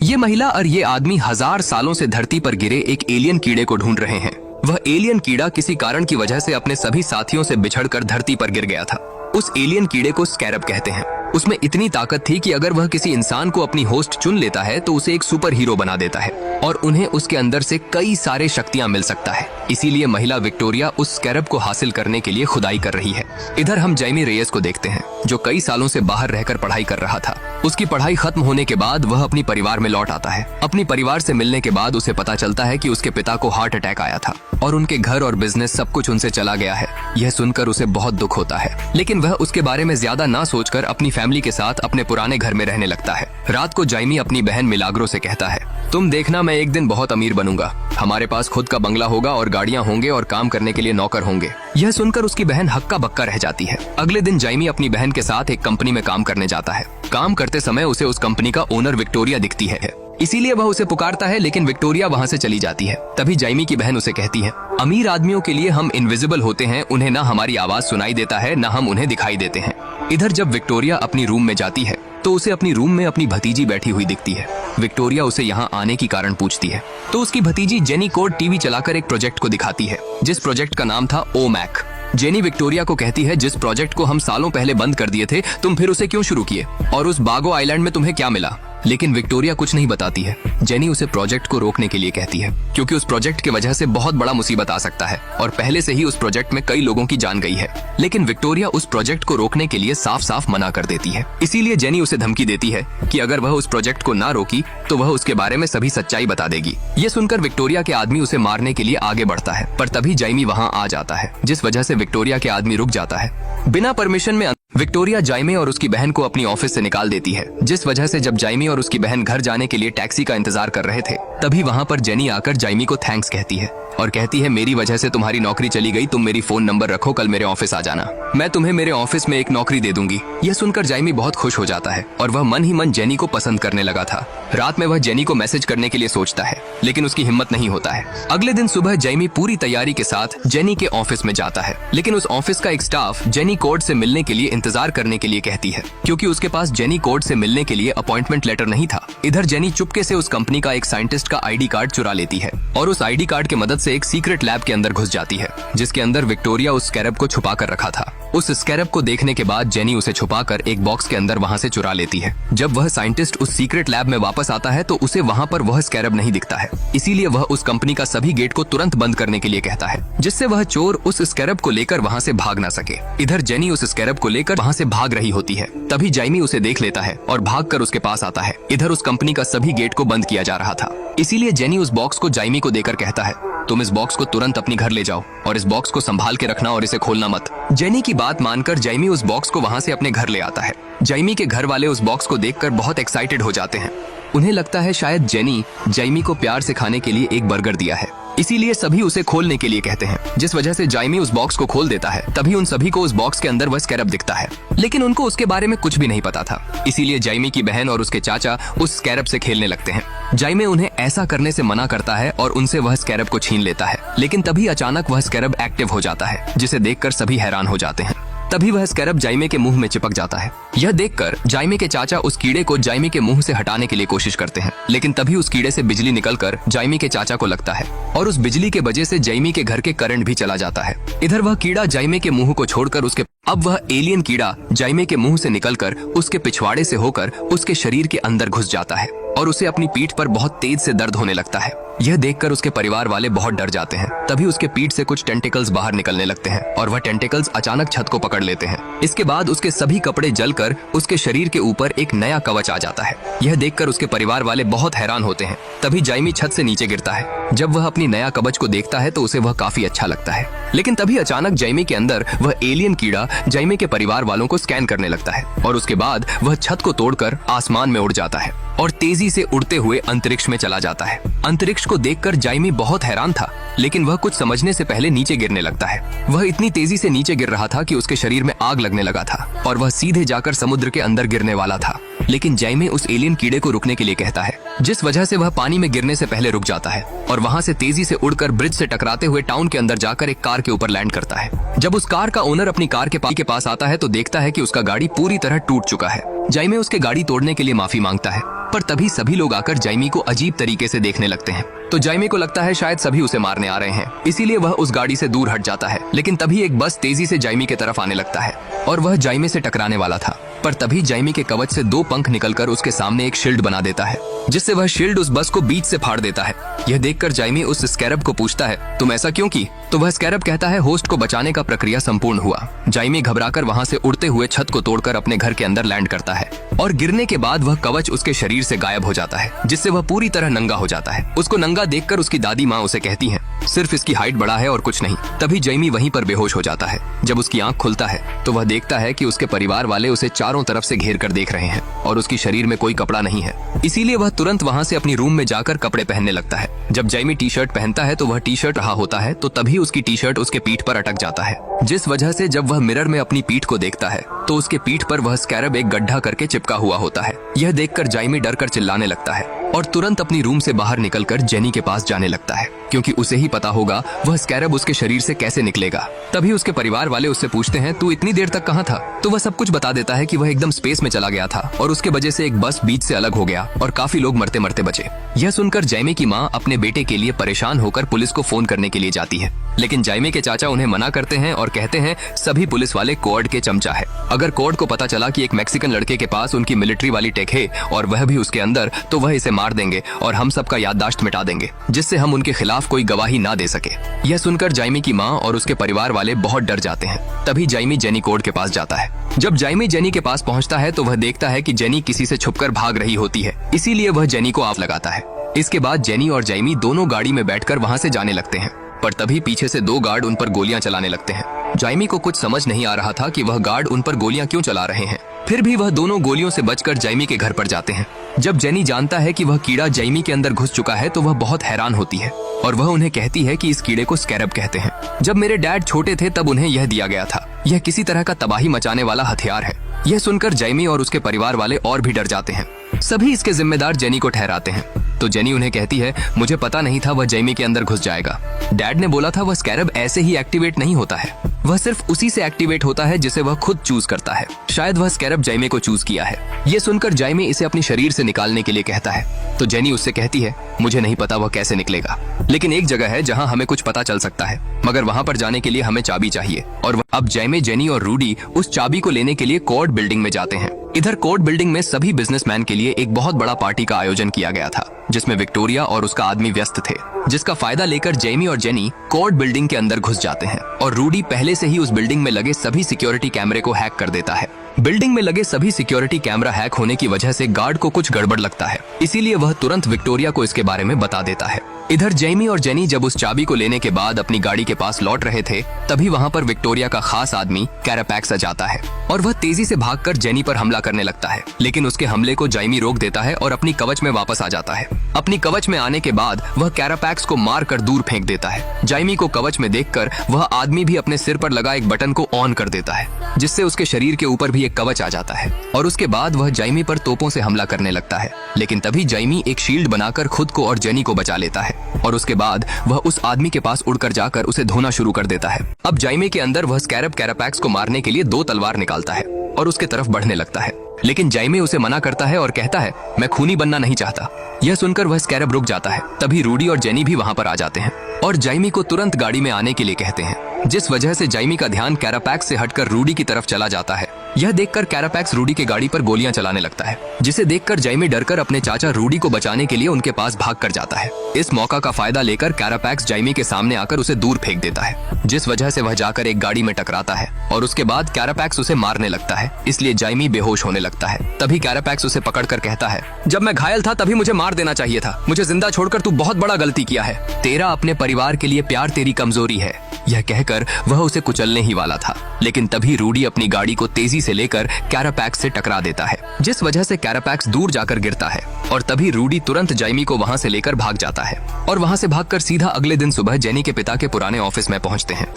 ये महिला और ये आदमी 1000 सालों से धरती पर गिरे एक एलियन कीड़े को ढूंढ रहे हैं। वह एलियन कीड़ा किसी कारण की वजह से अपने सभी साथियों से बिछड़कर धरती पर गिर गया था। उस एलियन कीड़े को स्कैरब कहते हैं। उसमें इतनी ताकत थी कि अगर वह किसी इंसान को अपनी होस्ट चुन लेता है तो उसे एक सुपर हीरो बना देता है और उन्हें उसके अंदर से कई सारे शक्तियां मिल सकता है। इसीलिए महिला विक्टोरिया उस स्कैरब को हासिल करने के लिए खुदाई कर रही है। इधर हम जैमी रेयस को देखते हैं, जो कई सालों से बाहर रहकर पढ़ाई कर रहा था। उसकी पढ़ाई खत्म होने के बाद वह अपनी परिवार में लौट आता है। अपनी परिवार से मिलने के बाद उसे पता चलता है कि उसके पिता को हार्ट अटैक आया था और उनके घर और बिजनेस सब कुछ उनसे चला गया है। यह सुनकर उसे बहुत दुख होता है, लेकिन वह उसके बारे में ज्यादा ना सोचकर अपनी फैमिली के साथ अपने पुराने घर में रहने लगता है। रात को जैमी अपनी बहन मिलाग्रो से कहता है, तुम देखना मैं एक दिन बहुत अमीर बनूंगा। हमारे पास खुद का बंगला होगा और गाड़ियां होंगे और काम करने के लिए नौकर होंगे। यह सुनकर उसकी बहन हक्का बक्का रह जाती है। अगले दिन जैमी अपनी बहन के साथ एक कंपनी में काम करने जाता है। काम करते समय उसे उस कंपनी का ओनर विक्टोरिया दिखती है, इसीलिए वह उसे पुकारता है, लेकिन विक्टोरिया वहां से चली जाती है। तभी जैमी की बहन उसे कहती है, अमीर आदमियों के लिए हम इनविजिबल होते हैं, उन्हें ना हमारी आवाज सुनाई देता है ना हम उन्हें दिखाई देते हैं। इधर जब विक्टोरिया अपनी रूम में जाती है तो उसे अपनी रूम में अपनी भतीजी बैठी हुई दिखती है। विक्टोरिया उसे यहाँ आने की कारण पूछती है तो उसकी भतीजी जेनी कोड टीवी चलाकर एक प्रोजेक्ट को दिखाती है, जिस प्रोजेक्ट का नाम था ओमैक। जेनी विक्टोरिया को कहती है, जिस प्रोजेक्ट को हम सालों पहले बंद कर दिए थे, तुम फिर उसे क्यों शुरू किए और उस बागो आइलैंड में तुम्हें क्या मिला? लेकिन विक्टोरिया कुछ नहीं बताती है। जेनी उसे प्रोजेक्ट को रोकने के लिए कहती है, क्योंकि उस प्रोजेक्ट की वजह से बहुत बड़ा मुसीबत आ सकता है और पहले से ही उस प्रोजेक्ट में कई लोगों की जान गई है। लेकिन विक्टोरिया उस प्रोजेक्ट को रोकने के लिए साफ साफ मना कर देती है। इसीलिए जेनी उसे धमकी देती है कि अगर वह उस प्रोजेक्ट को ना रोकी तो वह उसके बारे में सभी सच्चाई बता देगी। ये सुनकर विक्टोरिया के आदमी उसे मारने के लिए आगे बढ़ता है, पर तभी जैमी वहाँ आ जाता है, जिस वजह से विक्टोरिया के आदमी रुक जाता है। बिना परमिशन में विक्टोरिया जैमी और उसकी बहन को अपनी ऑफिस से निकाल देती है, जिस वजह से जब जैमी और उसकी बहन घर जाने के लिए टैक्सी का इंतजार कर रहे थे, तभी वहाँ पर जेनी आकर जैमी को थैंक्स कहती है और कहती है, मेरी वजह से तुम्हारी नौकरी चली गई, तुम मेरी फोन नंबर रखो, कल मेरे ऑफिस आ जाना, मैं तुम्हें मेरे ऑफिस में एक नौकरी दे दूंगी। यह सुनकर जैमी बहुत खुश हो जाता है और वह मन ही मन जेनी को पसंद करने लगा था। रात में वह जेनी को मैसेज करने के लिए सोचता है, लेकिन उसकी हिम्मत नहीं होता है। अगले दिन सुबह जैमी पूरी तैयारी के साथ जेनी के ऑफिस में जाता है, लेकिन उस ऑफिस का एक स्टाफ जेनी कोड से मिलने के लिए इंतजार करने के लिए कहती है, क्योंकि उसके पास जेनी कोड से मिलने के लिए अपॉइंटमेंट लेटर नहीं था। इधर जेनी चुपके से उस कंपनी का एक साइंटिस्ट का आईडी कार्ड चुरा लेती है और उस आईडी कार्ड की मदद से एक सीक्रेट लैब के अंदर घुस जाती है, जिसके अंदर विक्टोरिया उस स्कैरब को छुपा कर रखा था। उस स्कैरब को देखने के बाद जेनी उसे छुपाकर एक बॉक्स के अंदर वहां से चुरा लेती है। जब वह साइंटिस्ट उस सीक्रेट लैब में वापस आता है तो उसे वहां पर वह स्कैरब नहीं दिखता है। इसीलिए वह उस कंपनी का सभी गेट को तुरंत बंद करने के लिए कहता है, जिससे वह चोर उस स्कैरब को लेकर वहां से भाग ना सके। इधर जेनी उस स्कैरब को लेकर वहां से भाग रही होती है, तभी जैमी उसे देख लेता है और भागकर उसके पास आता है। इधर उस कंपनी का सभी गेट को बंद किया जा रहा था, इसीलिए जेनी उस बॉक्स को जैमी को देकर कहता है, तुम इस बॉक्स को तुरंत अपनी घर ले जाओ और इस बॉक्स को संभाल के रखना और इसे खोलना मत। जेनी की बात मानकर जैमी उस बॉक्स को वहां से अपने घर ले आता है। जैमी के घर वाले उस बॉक्स को देखकर बहुत एक्साइटेड हो जाते हैं। उन्हें लगता है शायद जेनी जैमी को प्यार से खाने के लिए एक बर्गर दिया है, इसीलिए सभी उसे खोलने के लिए कहते हैं, जिस वजह से जैमी उस बॉक्स को खोल देता है। तभी उन सभी को उस बॉक्स के अंदर वह स्कैरब दिखता है, लेकिन उनको उसके बारे में कुछ भी नहीं पता था। इसीलिए जैमी की बहन और उसके चाचा उस स्कैरब से खेलने लगते हैं। जैमी उन्हें ऐसा करने से मना करता है और उनसे वह स्कैरब को छीन लेता है, लेकिन तभी अचानक वह स्कैरब एक्टिव हो जाता है, जिसे देखकर सभी हैरान हो जाते हैं। तभी वह स्कैरब जैमी के मुंह में चिपक जाता है। यह देखकर जैमी के चाचा उस कीड़े को जैमी के मुंह से हटाने के लिए कोशिश करते हैं, लेकिन तभी उस कीड़े से बिजली निकलकर जैमी के चाचा को लगता है और उस बिजली के वजह से जैमी के घर के करंट भी चला जाता है। इधर वह कीड़ा जैमी के मुंह को छोड़कर अब वह एलियन कीड़ा जैमी के मुंह से निकलकर उसके पिछवाड़े से होकर उसके शरीर के अंदर घुस जाता है और उसे अपनी पीठ पर बहुत तेज से दर्द होने लगता है। यह देखकर उसके परिवार वाले बहुत डर जाते हैं। तभी उसके पीठ से कुछ टेंटिकल्स बाहर निकलने लगते हैं और वह टेंटिकल्स अचानक छत को पकड़ लेते हैं। इसके बाद उसके सभी कपड़े जलकर उसके शरीर के ऊपर एक नया कवच आ जाता है। यह देखकर उसके परिवार वाले बहुत हैरान होते हैं। तभी जैमी छत से नीचे गिरता है। जब वह अपनी नया कवच को देखता है तो उसे वह काफी अच्छा लगता है, लेकिन तभी अचानक जैमी के अंदर वह एलियन कीड़ा जैमी के परिवार वालों को स्कैन करने लगता है और उसके बाद वह छत को तोड़कर आसमान में उड़ जाता है और तेजी से उड़ते हुए अंतरिक्ष में चला जाता है। अंतरिक्ष को देखकर जैमी बहुत हैरान था, लेकिन वह कुछ समझने से पहले नीचे गिरने लगता है। वह इतनी तेजी से नीचे गिर रहा था कि उसके शरीर में आग लगने लगा था और वह सीधे जाकर समुद्र के अंदर गिरने वाला था। लेकिन जैमी उस एलियन कीड़े को रुकने के लिए कहता है, जिस वजह से वह पानी में गिरने से पहले रुक जाता है और वहां से तेजी से उड़कर ब्रिज से टकराते हुए टाउन के अंदर जाकर एक कार के ऊपर लैंड करता है। जब उस कार का ओनर अपनी कार के पास आता है तो देखता है कि उसका गाड़ी पूरी तरह टूट चुका है। जैमी उसके गाड़ी तोड़ने के लिए माफी मांगता है पर तभी सभी लोग आकर जाइमी को अजीब तरीके से देखने लगते हैं। तो जाइमी को लगता है शायद सभी उसे मारने आ रहे हैं, इसीलिए वह उस गाड़ी से दूर हट जाता है। लेकिन तभी एक बस तेजी से जाइमी की तरफ आने लगता है और वह जाइमी से टकराने वाला था, पर तभी जाइमी के कवच से 2 पंख निकलकर उसके सामने एक शील्ड बना देता है, जिससे वह शील्ड उस बस को बीच से फाड़ देता है। यह देखकर जाइमी उस स्कैरब को पूछता है, तुम ऐसा क्यों की? तो वह स्कैरब कहता है, होस्ट को बचाने का प्रक्रिया संपूर्ण हुआ। जाइमी घबराकर वहां से उड़ते हुए छत को तोड़कर अपने घर के अंदर लैंड करता है और गिरने के बाद वह कवच उसके शरीर से गायब हो जाता है, जिससे वह पूरी तरह नंगा हो जाता है। उसको नंगा देखकर उसकी दादी माँ उसे कहती हैं, सिर्फ इसकी हाइट बढ़ा है और कुछ नहीं। तभी जाइमी वहीं पर बेहोश हो जाता है। जब उसकी आंख खुलता है तो वह देखता है कि उसके परिवार वाले उसे चारों तरफ से घेर कर देख रहे हैं और उसकी शरीर में कोई कपड़ा नहीं है, इसीलिए वह तुरंत वहां से अपनी रूम में जाकर कपड़े पहनने लगता है। जब जाइमी टी शर्ट पहनता है तो वह टी शर्ट रहा होता है, तो तभी उसकी टी शर्ट उसके पीठ पर अटक जाता है, जिस वजह से जब वह मिरर में अपनी पीठ को देखता है तो उसके पीठ पर वह स्कैरब एक गड्ढा करके चिपका हुआ होता है। यह देखकर जाइमी डर कर चिल्लाने लगता है और तुरंत अपनी रूम से बाहर निकलकर जेनी के पास जाने लगता है, क्योंकि उसे ही पता होगा वह स्कैरब उसके शरीर से कैसे निकलेगा। तभी उसके परिवार वाले उससे पूछते हैं, तू इतनी देर तक कहाँ था? तो वह सब कुछ बता देता है कि वह एकदम स्पेस में चला गया था और उसके वजह से एक बस बीच से अलग हो गया और काफी लोग मरते मरते बचे। यह सुनकर जाइमी की माँ अपने बेटे के लिए परेशान होकर पुलिस को फोन करने के लिए जाती है, लेकिन जाइमी के चाचा उन्हें मना करते हैं और कहते हैं सभी पुलिस वाले कोड के चमचा है। अगर कोड को पता चला कि एक मैक्सिकन लड़के के पास उनकी मिलिट्री वाली टेक है और वह भी उसके अंदर, तो वह इसे मार देंगे और हम सबका याददाश्त मिटा देंगे, जिससे हम उनके खिलाफ कोई गवाही ना दे सके। यह सुनकर जाइमी की माँ और उसके परिवार वाले बहुत डर जाते हैं। तभी जाइमी जेनी कोड के पास जाता है। जब जाइमी जेनी के पास पहुंचता है तो वह देखता है कि जेनी किसी से छुपकर भाग रही होती है, इसीलिए वह जेनी को आग लगाता है। इसके बाद जेनी और जाइमी दोनों गाड़ी में बैठकर वहां से जाने लगते हैं, पर तभी पीछे से 2 गार्ड उन पर गोलियां चलाने लगते हैं। जाइमी को कुछ समझ नहीं आ रहा था कि वह गार्ड उन पर गोलियां क्यों चला रहे हैं, फिर भी वह दोनों गोलियों से बचकर जाइमी के घर पर जाते हैं। जब जेनी जानता है कि वह कीड़ा जाइमी के अंदर घुस चुका है तो वह बहुत हैरान होती है और वह उन्हें कहती है कि इस कीड़े को स्कैरब कहते हैं। जब मेरे डैड छोटे थे तब उन्हें यह दिया गया था। यह किसी तरह का तबाही मचाने वाला हथियार है। यह सुनकर जाइमी और उसके परिवार वाले और भी डर जाते हैं। सभी इसके जिम्मेदार जेनी को ठहराते हैं। तो जेनी उन्हें कहती है, मुझे पता नहीं था वह जाइमी के अंदर घुस जाएगा। डैड ने बोला था वह स्कैरब ऐसे ही एक्टिवेट नहीं होता है, वह सिर्फ उसी से एक्टिवेट होता है जिसे वह खुद चूज करता है। शायद वह स्कैरब जाइमी को चूज किया है। ये सुनकर जाइमी इसे अपने शरीर से निकालने के लिए कहता है, तो जेनी उससे कहती है, मुझे नहीं पता वह कैसे निकलेगा, लेकिन एक जगह है जहाँ हमें कुछ पता चल सकता है, मगर वहाँ पर जाने के लिए हमें चाबी चाहिए। और अब जाइमी, जेनी और रूडी उस चाबी को लेने के लिए कोर्ट बिल्डिंग में जाते हैं। इधर कोर्ट बिल्डिंग में सभी बिजनेसमैन के लिए एक बहुत बड़ा पार्टी का आयोजन किया गया था, जिसमें विक्टोरिया और उसका आदमी व्यस्त थे, जिसका फायदा लेकर जेमी और जेनी कोर्ट बिल्डिंग के अंदर घुस जाते हैं और रूडी पहले से ही उस बिल्डिंग में लगे सभी सिक्योरिटी कैमरे को हैक कर देता है। बिल्डिंग में लगे सभी सिक्योरिटी कैमरा हैक होने की वजह से गार्ड को कुछ गड़बड़ लगता है, इसीलिए वह तुरंत विक्टोरिया को इसके बारे में बता देता है। इधर जेमी और जेनी जब उस चाबी को लेने के बाद अपनी गाड़ी के पास लौट रहे थे, तभी वहाँ पर विक्टोरिया का खास आदमी कैरापैक्स आ जाता है और वह तेजी से भागकर जेनी पर हमला करने लगता है, लेकिन उसके हमले को जाइमी रोक देता है और अपनी कवच में वापस आ जाता है। अपनी कवच में आने के बाद वह कैरापैक्स को मारकर दूर फेंक देता है। जाइमी को कवच में देखकर वह आदमी भी अपने सिर पर लगा एक बटन को ऑन कर देता है, जिससे उसके शरीर के ऊपर भी एक कवच आ जाता है और उसके बाद वह जाइमी पर तोपों से हमला करने लगता है। लेकिन तभी जाइमी एक शील्ड बनाकर खुद को और जेनी को बचा लेता है और उसके बाद वह उस आदमी के पास उड़कर जाकर उसे धोना शुरू कर देता है। अब जाइमी के अंदर वह स्कैरब कैरापैक्स को मारने के लिए 2 तलवार निकालता है और उसके तरफ बढ़ने लगता है, लेकिन जाइमी उसे मना करता है और कहता है, मैं खूनी बनना नहीं चाहता। यह सुनकर वह स्कैरब रुक जाता है। तभी रूडी और जेनी भी वहाँ पर आ जाते हैं और जाइमी को तुरंत गाड़ी में आने के लिए कहते हैं, जिस वजह से जाइमी का ध्यान कैरापैक्स से हटकर रूडी की तरफ चला जाता है। यह देखकर कैरापैक्स रूडी के गाड़ी पर गोलियां चलाने लगता है, जिसे देखकर जाइमी डरकर अपने चाचा रूडी को बचाने के लिए उनके पास भाग कर जाता है। इस मौका का फायदा लेकर कैरापैक्स जाइमी के सामने आकर उसे दूर फेंक देता है, जिस वजह से वह जाकर एक गाड़ी में टकराता है और उसके बाद कैरापैक्स उसे मारने लगता है, इसलिए जाइमी बेहोश होने लगता है। तभी कैरापैक्स उसे पकड़कर कहता है, जब मैं घायल था तभी मुझे मार देना चाहिए था, मुझे जिंदा छोड़कर तू बहुत बड़ा गलती किया है। तेरा अपने परिवार के लिए प्यार तेरी कमजोरी है। यह कहकर वह उसे कुचलने ही वाला था, लेकिन तभी रूडी अपनी गाड़ी को तेजी से लेकर कैरापैक्स से टकरा देता है, जिस वजह से कैरापैक्स दूर जाकर गिरता है और तभी रूडी तुरंत जाइमी को वहां से लेकर भाग जाता है और वहां से भागकर सीधा अगले दिन सुबह जेनी के पिता के पुराने ऑफिस में पहुंचते हैं,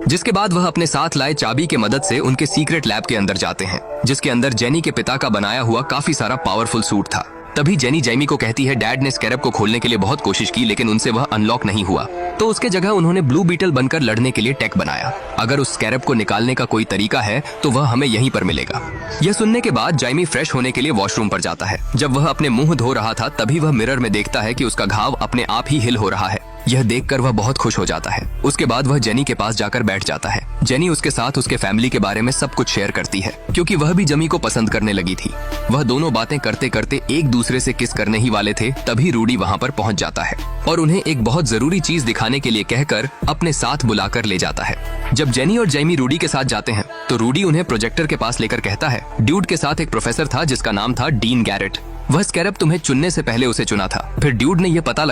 जिसके बाद वह अपने साथ लाए चाबी के मदद से उनके सीक्रेट लैब के अंदर जाते हैं, जिसके अंदर जेनी के पिता का बनाया हुआ काफी सारा पावरफुल सूट था। तभी जेनी जाइमी को कहती है डैड ने स्कैरब को खोलने के लिए बहुत कोशिश की लेकिन उनसे वह अनलॉक नहीं हुआ, तो उसके जगह उन्होंने ब्लू बीटल बनकर लड़ने के लिए टेक बनाया। अगर उस स्कैरब को निकालने का कोई तरीका है तो वह हमें यहीं पर मिलेगा। यह सुनने के बाद जाइमी फ्रेश होने के लिए वॉशरूम पर जाता है। जब वह अपने मुंह धो रहा था तभी वह मिरर में देखता है कि उसका घाव अपने आप ही हिल हो रहा है। यह देखकर वह बहुत खुश हो जाता है। उसके बाद वह जेनी के पास जाकर बैठ जाता है। जेनी उसके साथ उसके फैमिली के बारे में सब कुछ शेयर करती है क्योंकि वह भी जमी को पसंद करने लगी थी। वह दोनों बातें करते करते एक दूसरे से किस करने ही वाले थे, तभी रूडी वहाँ पर पहुँच जाता है और उन्हें एक बहुत जरूरी चीज दिखाने के लिए कहकर अपने साथ बुलाकर ले जाता है। जब जेनी और जाइमी रूडी के साथ जाते हैं तो रूडी उन्हें प्रोजेक्टर के पास लेकर कहता है ड्यूड के साथ एक प्रोफेसर था जिसका नाम था डीन गैरेट। वह स्कैरब तुम्हें चुनने से पहले उसे चुना था। फिर ड्यूड ये पता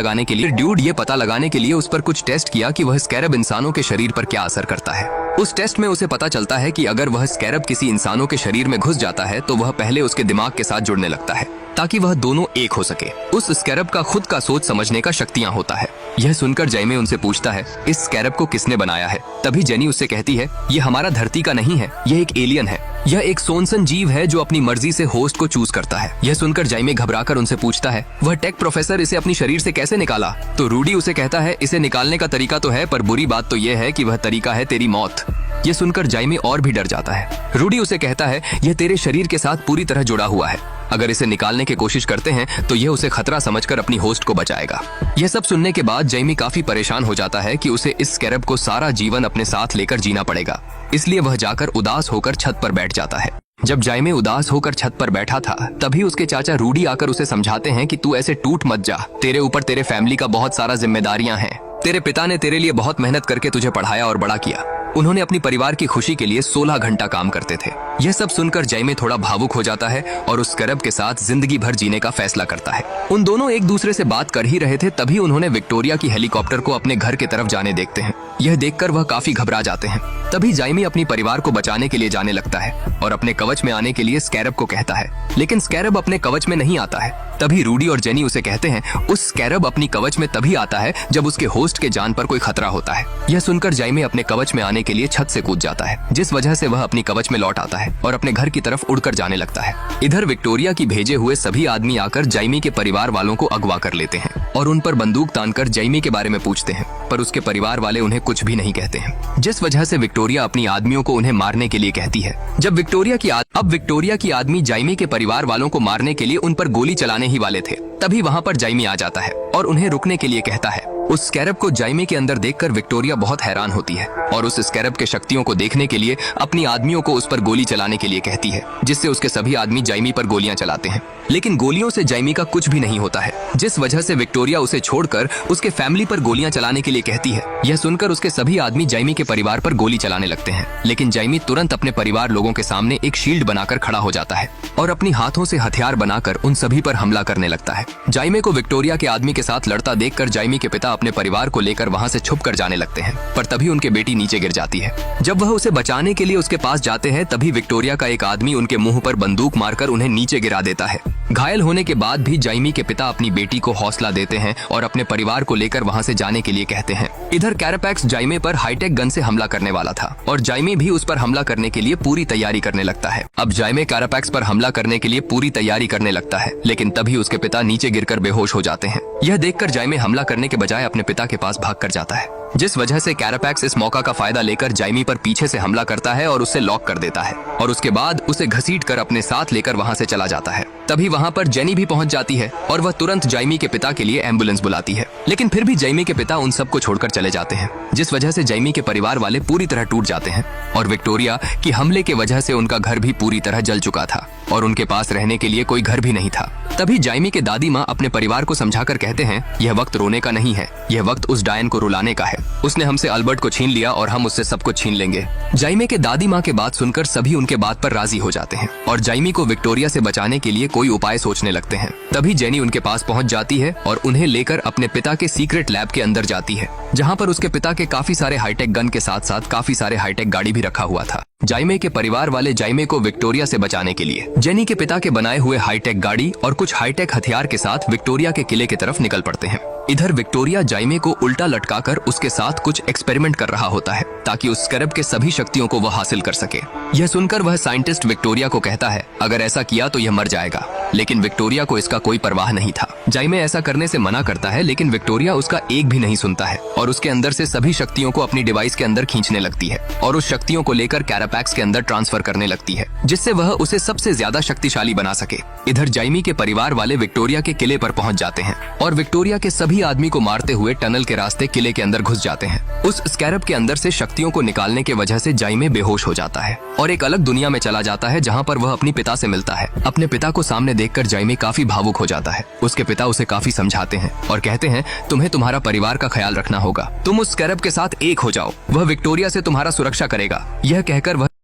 लगाने के लिए उस पर कुछ टेस्ट किया कि वह स्कैरब इंसानों के शरीर पर क्या असर करता है। उस टेस्ट में उसे पता चलता है कि अगर वह स्कैरब किसी इंसानों के शरीर में घुस जाता है तो वह पहले उसके दिमाग के साथ जुड़ने लगता है ताकि वह दोनों एक हो सके। उस स्कैरब का खुद का सोच समझने का शक्तियाँ होता है। यह सुनकर जाइमे उनसे पूछता है इस स्कैरब को किसने बनाया है। तभी जेनी उससे कहती है ये हमारा धरती का नहीं है, यह एक एलियन है। यह एक सोनसन जीव है जो अपनी मर्जी से होस्ट को चूज करता है। यह सुनकर जाइमे घबराकर उनसे पूछता है वह टेक प्रोफेसर इसे अपनी शरीर से कैसे निकाला। तो रूडी उसे कहता है इसे निकालने का तरीका तो है पर बुरी बात तो यह है कि वह तरीका है तेरी मौत। यह सुनकर जाइमे और भी डर जाता है। रूडी उसे कहता है यह तेरे शरीर के साथ पूरी तरह जुड़ा हुआ है, अगर इसे निकालने की कोशिश करते हैं तो यह उसे खतरा समझकर अपनी होस्ट को बचाएगा। यह सब सुनने के बाद जाइमी काफी परेशान हो जाता है कि उसे इस स्कैरब को सारा जीवन अपने साथ लेकर जीना पड़ेगा, इसलिए वह जाकर उदास होकर छत पर बैठ जाता है। जब जाइमे उदास होकर छत पर बैठा था तभी उसके चाचा रूडी आकर उसे समझाते हैं कि तू ऐसे टूट मत जा, तेरे ऊपर तेरे फैमिली का बहुत सारा जिम्मेदारियां हैं। तेरे पिता ने तेरे लिए बहुत मेहनत करके तुझे पढ़ाया और बड़ा किया। उन्होंने अपनी परिवार की खुशी के लिए 16 घंटा काम करते थे। यह सब सुनकर जाइमे थोड़ा भावुक हो जाता है और उस स्कैरब के साथ जिंदगी भर जीने का फैसला करता है। उन दोनों एक दूसरे से बात कर ही रहे थे तभी उन्होंने विक्टोरिया की हेलीकॉप्टर को अपने घर की तरफ जाने देखते हैं। यह देखकर वह काफी घबरा जाते हैं। तभी जाइमे अपनी परिवार को बचाने के लिए जाने लगता है और अपने कवच में आने के लिए स्कैरब को कहता है, लेकिन स्कैरब अपने कवच में नहीं आता है। तभी रूडी और जेनी उसे कहते हैं उस स्कैरब अपनी कवच में तभी आता है जब उसके होस्ट के जान पर कोई खतरा होता है। यह सुनकर जाइमे अपने कवच में आने के लिए छत से कूद जाता है, जिस वजह से वह अपनी कवच में लौट आता है और अपने घर की तरफ उड़कर जाने लगता है। इधर विक्टोरिया की भेजे हुए सभी आदमी आकर जाइमी के परिवार वालों को अगवा कर लेते हैं और उन पर बंदूक तानकर जाइमी के बारे में पूछते हैं, पर उसके परिवार वाले उन्हें कुछ भी नहीं कहते हैं, जिस वजह से विक्टोरिया अपनी आदमियों को उन्हें मारने के लिए कहती है। जब विक्टोरिया की आदमी जाइमी के परिवार वालों को मारने के लिए उन पर गोली चलाने ही वाले थे, तभी वहाँ पर जाइमी आ जाता है और उन्हें रुकने के लिए कहता है। उस स्कैरब को जाइमी के अंदर देखकर विक्टोरिया बहुत हैरान होती है और उस स्कैरब के शक्तियों को देखने के लिए अपनी आदमियों को उस पर गोली चलाने के लिए कहती है, जिससे उसके सभी आदमी जाइमी पर गोलियां चलाते हैं। लेकिन गोलियों से जाइमी का कुछ भी नहीं होता है, जिस वजह से विक्टोरिया उसे छोड़कर उसके फैमिली पर गोलियां चलाने के लिए कहती है। यह सुनकर उसके सभी आदमी जाइमी के परिवार पर गोली चलाने लगते हैं, लेकिन जाइमी तुरंत अपने परिवार लोगों के सामने एक शील्ड बनाकर खड़ा हो जाता है और अपनी हाथों से हथियार बनाकर उन सभी पर हमला करने लगता है। जाइमी को विक्टोरिया के आदमी के साथ लड़ता देखकर जाइमी के पिता अपने परिवार को लेकर वहां से छुप कर जाने लगते हैं, पर तभी उनके बेटी नीचे गिर जाती है। जब वह उसे बचाने के लिए उसके पास जाते हैं तभी विक्टोरिया का एक आदमी उनके मुंह पर बंदूक मारकर उन्हें नीचे गिरा देता है। घायल होने के बाद भी जाइमी के पिता अपनी बेटी को हौसला देते हैं और अपने परिवार को लेकर वहां से जाने के लिए कहते हैं। इधर कैरापैक्स जाइमे पर हाईटेक गन से हमला करने वाला था और जाइमे भी उस पर हमला करने के लिए पूरी तैयारी करने लगता है। अब जाइमे कैरापैक्स पर हमला करने के लिए पूरी तैयारी करने लगता है, लेकिन तभी उसके पिता नीचे गिरकर बेहोश हो जाते हैं। यह देखकर जाइमे हमला करने के बजाय अपने पिता के पास भाग कर जाता है, जिस वजह से कैरापैक्स इस मौका का फायदा लेकर जाइमी पर पीछे से हमला करता है और उसे लॉक कर देता है और उसके बाद उसे घसीटकर अपने साथ लेकर वहां से चला जाता है। तभी वहां पर जेनी भी पहुंच जाती है और वह तुरंत जाइमी के पिता के लिए एम्बुलेंस बुलाती है, लेकिन फिर भी जाइमी के पिता उन सबको छोड़कर चले जाते हैं, जिस वजह से जाइमी के परिवार वाले पूरी तरह टूट जाते हैं और विक्टोरिया की हमले के वजह से उनका घर भी पूरी तरह जल चुका था और उनके पास रहने के लिए कोई घर भी नहीं था। तभी जाइमी के दादी माँ अपने परिवार को समझाकर कहते हैं, यह वक्त रोने का नहीं है, यह वक्त उस डायन को रुलाने का है। उसने हमसे अल्बर्ट को छीन लिया और हम उससे सब कुछ छीन लेंगे। जाइमी के दादी माँ के बात सुनकर सभी उनके बात पर राजी हो जाते हैं और जाइमी को विक्टोरिया से बचाने के लिए कोई उपाय सोचने लगते हैं। तभी जेनी उनके पास पहुंच जाती है और उन्हें लेकर अपने पिता के सीक्रेट लैब के अंदर जाती है, जहां पर उसके पिता के काफी सारे हाईटेक गन के साथ साथ काफी सारे हाईटेक गाड़ी भी रखा हुआ था। जाइमे के परिवार वाले जाइमे को विक्टोरिया से बचाने के लिए जेनी के पिता के बनाए हुए हाईटेक गाड़ी और कुछ हाईटेक हथियार के साथ विक्टोरिया के किले की तरफ निकल पड़ते हैं। इधर विक्टोरिया जाइमे को उल्टा लटकाकर उसके साथ कुछ एक्सपेरिमेंट कर रहा होता है ताकि उस स्कैरब के सभी शक्तियों को वह हासिल कर सके। यह सुनकर वह साइंटिस्ट विक्टोरिया को कहता है अगर ऐसा किया तो यह मर जाएगा, लेकिन विक्टोरिया को इसका कोई परवाह नहीं था। जाइमे ऐसा करने से मना करता है, लेकिन विक्टोरिया उसका एक भी नहीं सुनता है और उसके अंदर से सभी शक्तियों को अपनी डिवाइस के अंदर खींचने लगती है और उस शक्तियों को लेकर कैरापैक्स के अंदर ट्रांसफर करने लगती है, जिससे वह उसे सबसे ज्यादा शक्तिशाली बना सके। इधर जाइमी के परिवार वाले विक्टोरिया के किले पर पहुंच जाते हैं और विक्टोरिया के सभी आदमी को मारते हुए टनल के रास्ते किले के अंदर घुस जाते हैं। उस स्कैरब के अंदर से शक्तियों को निकालने की वजह से जाइमे बेहोश हो जाता है और एक अलग दुनिया में चला जाता है, जहां पर वह अपने पिता से मिलता है। अपने पिता को सामने देखकर जाइमे काफी भावुक हो जाता है। उसके पिता उसे काफी समझाते हैं और कहते हैं तुम्हें तुम्हारा परिवार का ख्याल रखना होगा, तुम उस स्कैरब के साथ एक हो जाओ, वह विक्टोरिया से तुम्हारा सुरक्षा करेगा। यह कहकर वह